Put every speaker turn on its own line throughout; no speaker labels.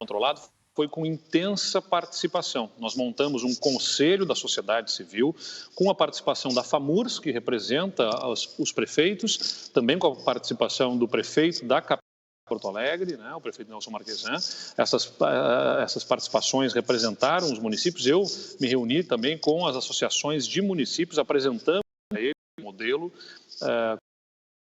controlado foi com intensa participação. Nós montamos um conselho da sociedade civil, com a participação da FAMURS, que representa os prefeitos, também com a participação do prefeito da capital de Porto Alegre, né, o prefeito Nelson Marquesan. Essas participações representaram os municípios. Eu me reuni também com as associações de municípios, apresentando a ele o modelo,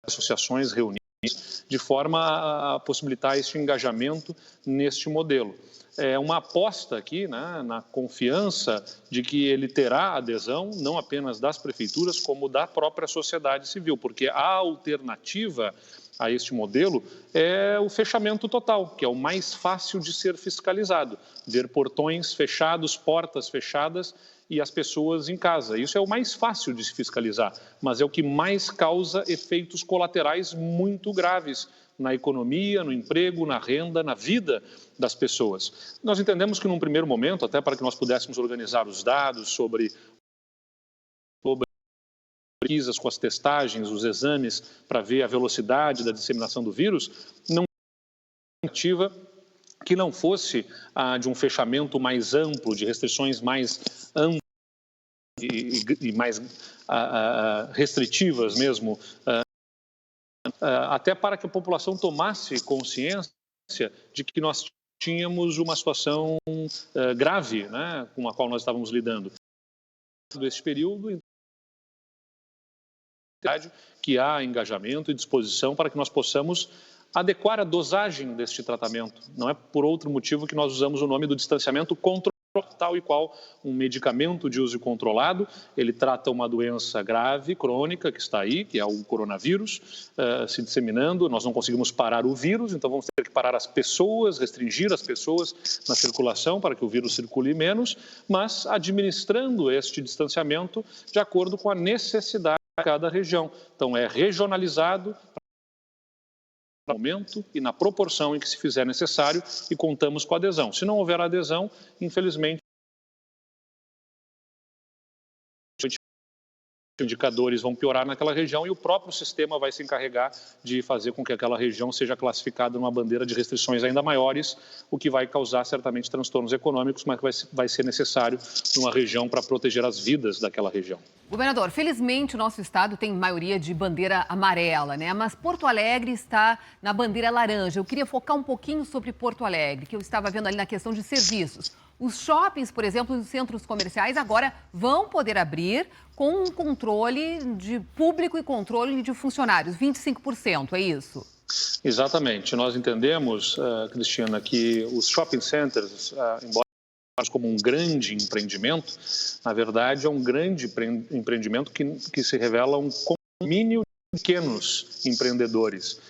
associações reunidas, de forma a possibilitar esse engajamento neste modelo. É uma aposta aqui, né, na confiança de que ele terá adesão, não apenas das prefeituras, como da própria sociedade civil, porque a alternativa a este modelo é o fechamento total, que é o mais fácil de ser fiscalizado. Ver portões fechados, portas fechadas e as pessoas em casa. Isso é o mais fácil de se fiscalizar, mas é o que mais causa efeitos colaterais muito graves na economia, no emprego, na renda, na vida das pessoas. Nós entendemos que num primeiro momento, até para que nós pudéssemos organizar os dados sobre pesquisas com as testagens, os exames, para ver a velocidade da disseminação do vírus, não ativa que não fosse de um fechamento mais amplo, de restrições mais amplas e mais restritivas mesmo, até para que a população tomasse consciência de que nós tínhamos uma situação grave, né, com a qual nós estávamos lidando. Neste período, que há engajamento e disposição para que nós possamos adequar a dosagem deste tratamento. Não é por outro motivo que nós usamos o nome do distanciamento controlado, tal e qual um medicamento de uso controlado. Ele trata uma doença grave, crônica, que está aí, que é o coronavírus, se disseminando. Nós não conseguimos parar o vírus, então vamos ter que parar as pessoas, restringir as pessoas na circulação para que o vírus circule menos, mas administrando este distanciamento de acordo com a necessidade de cada região. Então é regionalizado no momento e na proporção em que se fizer necessário e contamos com adesão. Se não houver adesão, infelizmente, os indicadores vão piorar naquela região e o próprio sistema vai se encarregar de fazer com que aquela região seja classificada numa bandeira de restrições ainda maiores, o que vai causar certamente transtornos econômicos, mas vai ser necessário numa região para proteger as vidas daquela região.
Governador, felizmente o nosso estado tem maioria de bandeira amarela, né? Mas Porto Alegre está na bandeira laranja. Eu queria focar um pouquinho sobre Porto Alegre, que eu estava vendo ali na questão de serviços. Os shoppings, por exemplo, os centros comerciais agora vão poder abrir com um controle de público e controle de funcionários, 25%, é isso?
Exatamente. Nós entendemos, Cristina, que os shopping centers, embora como um grande empreendimento, na verdade é um grande empreendimento que se revela um condomínio de pequenos empreendedores.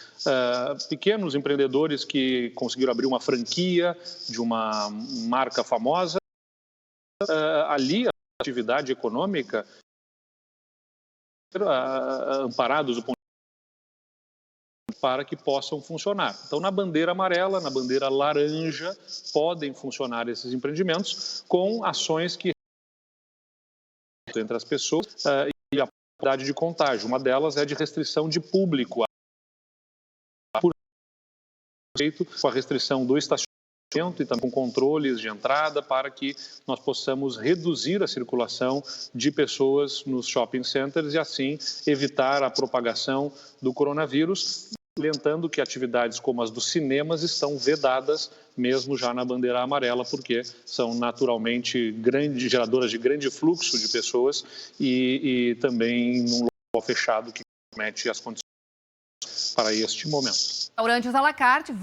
Pequenos empreendedores que conseguiram abrir uma franquia de uma marca famosa. Ali a atividade econômica, amparados do ponto para que possam funcionar. Então, na bandeira amarela, na bandeira laranja, podem funcionar esses empreendimentos com ações que entre as pessoas e a possibilidade de contágio. Uma delas é de restrição de público, com a restrição do estacionamento e também com controles de entrada para que nós possamos reduzir a circulação de pessoas nos shopping centers e assim evitar a propagação do coronavírus. Salientando que atividades como as dos cinemas estão vedadas, mesmo já na bandeira amarela, porque são naturalmente geradoras de grande fluxo de pessoas e também num local fechado que comete as condições para este momento.
Restaurantes à la carte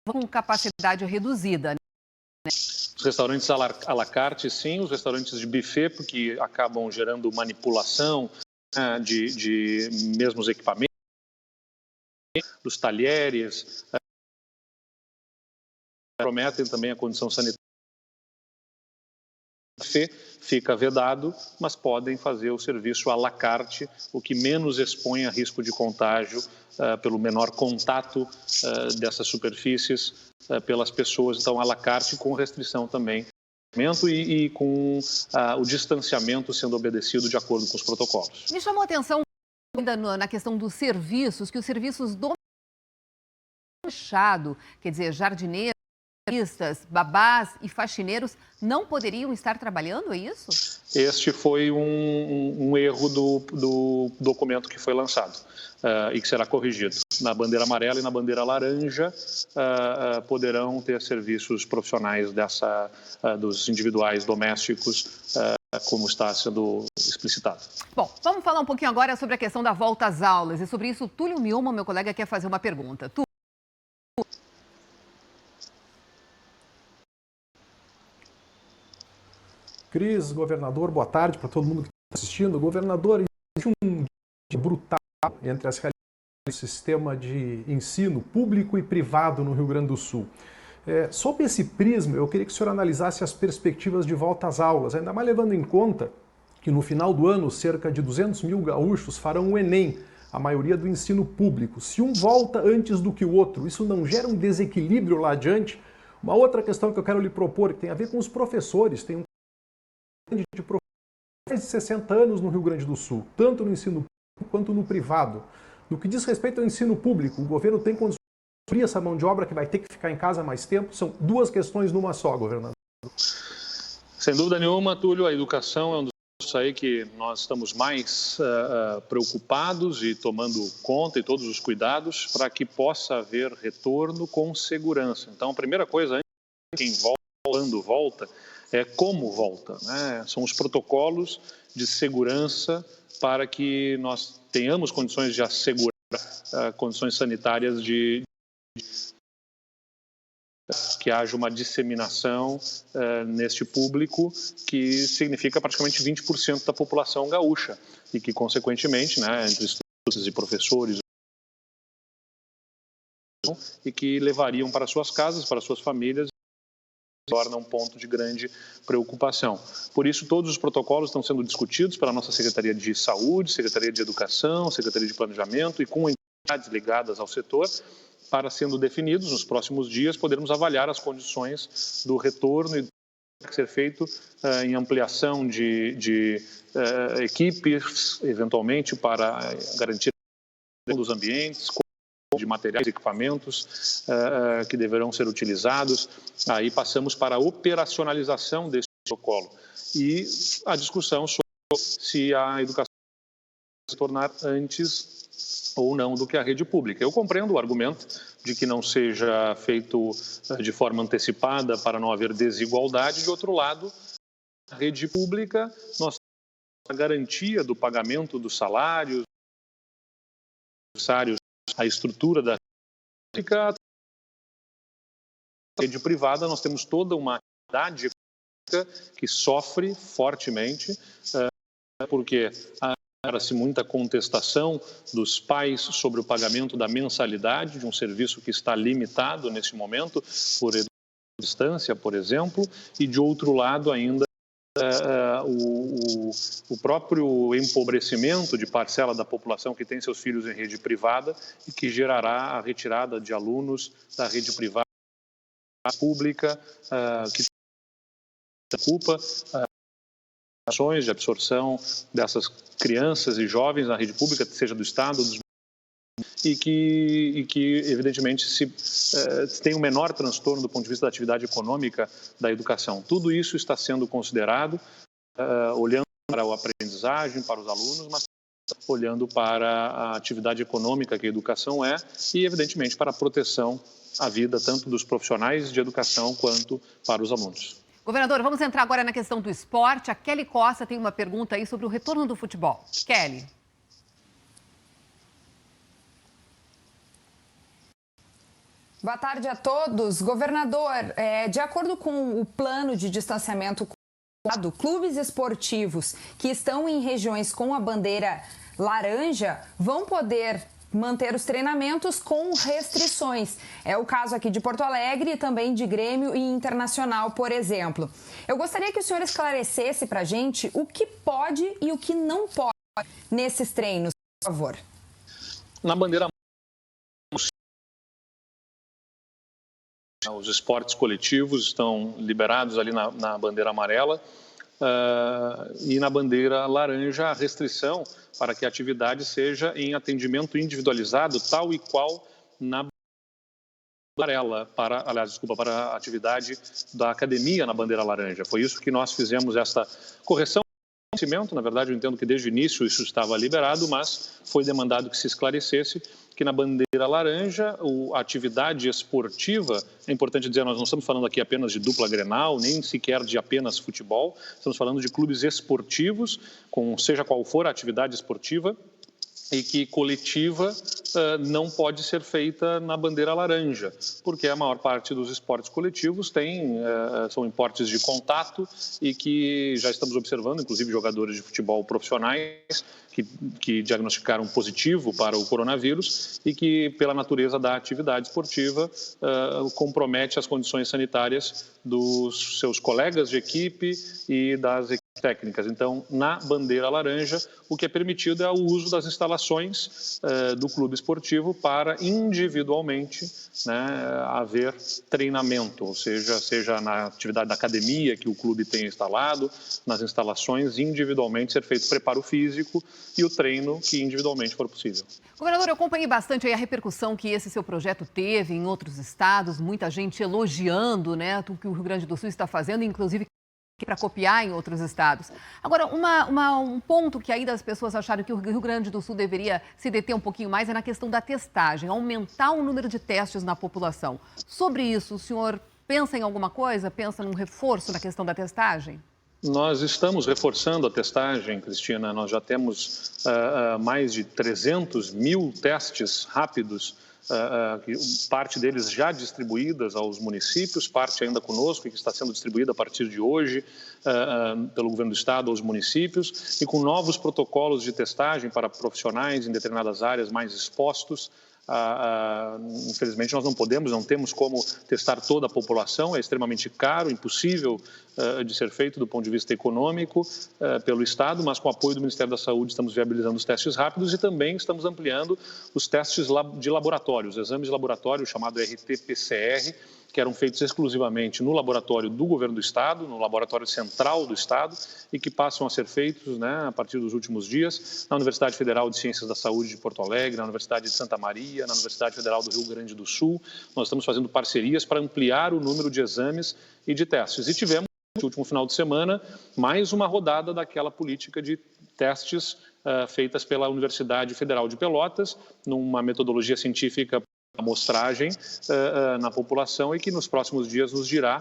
com capacidade reduzida, né?
Os restaurantes à la carte, sim, os restaurantes de buffet, porque acabam gerando manipulação de mesmos equipamentos, dos talheres, prometem também a condição sanitária. Fica vedado, mas podem fazer o serviço à la carte, o que menos expõe a risco de contágio pelo menor contato dessas superfícies pelas pessoas. Então, à la carte com restrição também e com o distanciamento sendo obedecido de acordo com os protocolos.
Me chamou a atenção ainda na questão dos serviços, que os serviços do fechado, quer dizer, jardineiro, babás e faxineiros não poderiam estar trabalhando, é isso?
Este foi um erro do documento que foi lançado e que será corrigido. Na bandeira amarela e na bandeira laranja poderão ter serviços profissionais dos individuais domésticos, como está sendo explicitado.
Bom, vamos falar um pouquinho agora sobre a questão da volta às aulas. E sobre isso, Túlio Milman, meu colega, quer fazer uma pergunta.
Cris, governador, boa tarde para todo mundo que está assistindo. Governador, existe um dia brutal entre as realidades do sistema de ensino público e privado no Rio Grande do Sul. Sob esse prisma, eu queria que o senhor analisasse as perspectivas de volta às aulas, ainda mais levando em conta que no final do ano cerca de 200 mil gaúchos farão o Enem, a maioria do ensino público. Se um volta antes do que o outro, isso não gera um desequilíbrio lá adiante? Uma outra questão que eu quero lhe propor, que tem a ver com os professores, tem um de professores de 60 anos no Rio Grande do Sul, tanto no ensino público quanto no privado. No que diz respeito ao ensino público, o governo tem condições de suprir essa mão de obra que vai ter que ficar em casa mais tempo? São duas questões numa só, governador.
Sem dúvida nenhuma, Túlio, a educação é um dos pontos aí que nós estamos mais preocupados e tomando conta e todos os cuidados para que possa haver retorno com segurança. Então, a primeira coisa, antes de quem volta, quando volta, é como volta, né? São os protocolos de segurança para que nós tenhamos condições de assegurar condições sanitárias que haja uma disseminação neste público, que significa praticamente 20% da população gaúcha e que, consequentemente, né, entre estudantes e professores, e que levariam para suas casas, para suas famílias, torna um ponto de grande preocupação. Por isso, todos os protocolos estão sendo discutidos pela nossa Secretaria de Saúde, Secretaria de Educação, Secretaria de Planejamento e com entidades ligadas ao setor, para, sendo definidos nos próximos dias, podermos avaliar as condições do retorno e do que tem que ser feito em ampliação de equipes, eventualmente, para garantir dos ambientes, de materiais e equipamentos que deverão ser utilizados. Aí passamos para a operacionalização desse protocolo e a discussão sobre se a educação se tornar antes ou não do que a rede pública. Eu compreendo o argumento de que não seja feito de forma antecipada para não haver desigualdade. De outro lado, a rede pública, nós temos a garantia do pagamento dos salários necessários, a estrutura da rede privada, nós temos toda uma atividade econômica que sofre fortemente, porque há-se muita contestação dos pais sobre o pagamento da mensalidade de um serviço que está limitado nesse momento, por distância, por exemplo, e de outro lado ainda o próprio empobrecimento de parcela da população que tem seus filhos em rede privada e que gerará a retirada de alunos da rede privada pública, que preocupa ações de absorção dessas crianças e jovens na rede pública, seja do Estado, e que evidentemente, tem um menor transtorno do ponto de vista da atividade econômica da educação. Tudo isso está sendo considerado, olhando para a aprendizagem, para os alunos, mas olhando para a atividade econômica que a educação é e, evidentemente, para a proteção à vida tanto dos profissionais de educação quanto para os alunos.
Governador, vamos entrar agora na questão do esporte. A Kelly Costa tem uma pergunta aí sobre o retorno do futebol. Kelly.
Boa tarde a todos. Governador, de acordo com o plano de distanciamento, clubes esportivos que estão em regiões com a bandeira laranja vão poder manter os treinamentos com restrições. É o caso aqui de Porto Alegre e também de Grêmio e Internacional, por exemplo. Eu gostaria que o senhor esclarecesse para a gente o que pode e o que não pode nesses treinos, por favor.
Na bandeira, os esportes coletivos estão liberados ali na bandeira amarela e na bandeira laranja a restrição para que a atividade seja em atendimento individualizado, tal e qual na amarela, para a atividade da academia na bandeira laranja. Foi isso que nós fizemos, essa correção. Na verdade, eu entendo que desde o início isso estava liberado, mas foi demandado que se esclarecesse que na bandeira laranja a atividade esportiva, é importante dizer, nós não estamos falando aqui apenas de dupla Grenal, nem sequer de apenas futebol, estamos falando de clubes esportivos, com seja qual for a atividade esportiva, e que coletiva não pode ser feita na bandeira laranja, porque a maior parte dos esportes coletivos são esportes de contato e que já estamos observando, inclusive jogadores de futebol profissionais que diagnosticaram positivo para o coronavírus e que, pela natureza da atividade esportiva, compromete as condições sanitárias dos seus colegas de equipe e das equipes técnicas. Então, na bandeira laranja, o que é permitido é o uso das instalações do clube esportivo para individualmente, né, haver treinamento, ou seja na atividade da academia que o clube tenha instalado, nas instalações individualmente ser feito o preparo físico e o treino que individualmente for possível.
Governador, eu acompanhei bastante aí a repercussão que esse seu projeto teve em outros estados, muita gente elogiando, né, o que o Rio Grande do Sul está fazendo, inclusive para copiar em outros estados. Agora, um ponto que ainda as pessoas acharam que o Rio Grande do Sul deveria se deter um pouquinho mais é na questão da testagem, aumentar o número de testes na população. Sobre isso, o senhor pensa em alguma coisa? Pensa num reforço na questão da testagem?
Nós estamos reforçando a testagem, Cristina. Nós já temos mais de 300 mil testes rápidos, parte deles já distribuídas aos municípios, parte ainda conosco, que está sendo distribuída a partir de hoje pelo governo do estado aos municípios, e com novos protocolos de testagem para profissionais em determinadas áreas mais expostos. Infelizmente nós não temos como testar toda a população, é extremamente caro, impossível de ser feito do ponto de vista econômico pelo Estado, mas com o apoio do Ministério da Saúde estamos viabilizando os testes rápidos e também estamos ampliando os testes de laboratório, os exames de laboratório chamado RT-PCR, que eram feitos exclusivamente no laboratório do governo do estado, no laboratório central do estado, e que passam a ser feitos, né, a partir dos últimos dias na Universidade Federal de Ciências da Saúde de Porto Alegre, na Universidade de Santa Maria, na Universidade Federal do Rio Grande do Sul. Nós estamos fazendo parcerias para ampliar o número de exames e de testes. E tivemos, no último final de semana, mais uma rodada daquela política de testes feitas pela Universidade Federal de Pelotas, numa metodologia científica amostragem na população e que nos próximos dias nos dirá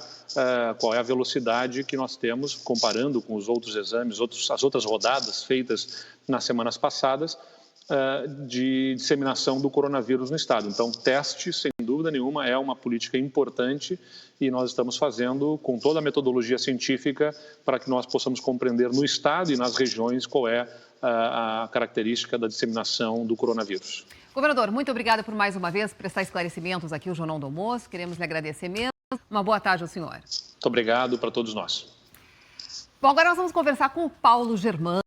qual é a velocidade que nós temos, comparando com os outros exames, as outras rodadas feitas nas semanas passadas, de disseminação do coronavírus no estado. Então, teste, sem dúvida nenhuma, é uma política importante e nós estamos fazendo com toda a metodologia científica para que nós possamos compreender no estado e nas regiões qual é a característica da disseminação do coronavírus.
Governador, muito obrigada por mais uma vez prestar esclarecimentos aqui ao Jornal do Almoço. Queremos lhe agradecer mesmo. Uma boa tarde ao senhor.
Muito obrigado para todos nós.
Bom, agora nós vamos conversar com o Paulo Germano.